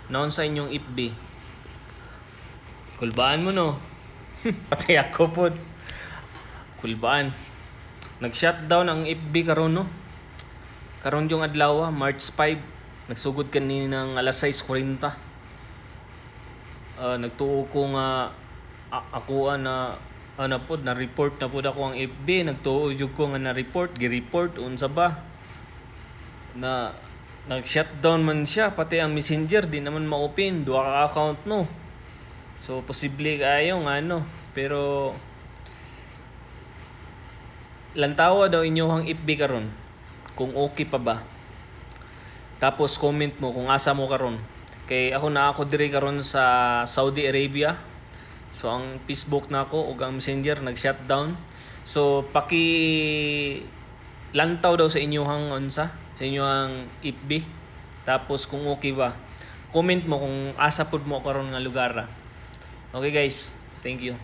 Naon sa inyong FB. Kulbaan mo no. Patay ako po. Kulbaan. Nag-shutdown ang FB karon no. Karon yung adlaw, March 5. Nagsugod kanina ng alas 6:40. Nagtuo ko nga ako na pod na report na pod ako ang FB. Nagtuo jud ko nga na gi-report unsa ba na nag-shutdown man siya, pati ang Messenger di naman ma-open, duha ka account no. So posible kayo nga pero lantawa daw inyong FB karon kung okay pa ba. Tapos comment mo kung asa mo karon. Kay ako diri karon sa Saudi Arabia. So ang Facebook na ako ug ang Messenger nag-shutdown. So lantaw daw sa inyong sa inyong FB. Tapos kung okay ba, comment mo kung asa pud mo karon nga lugar. Okay guys, thank you.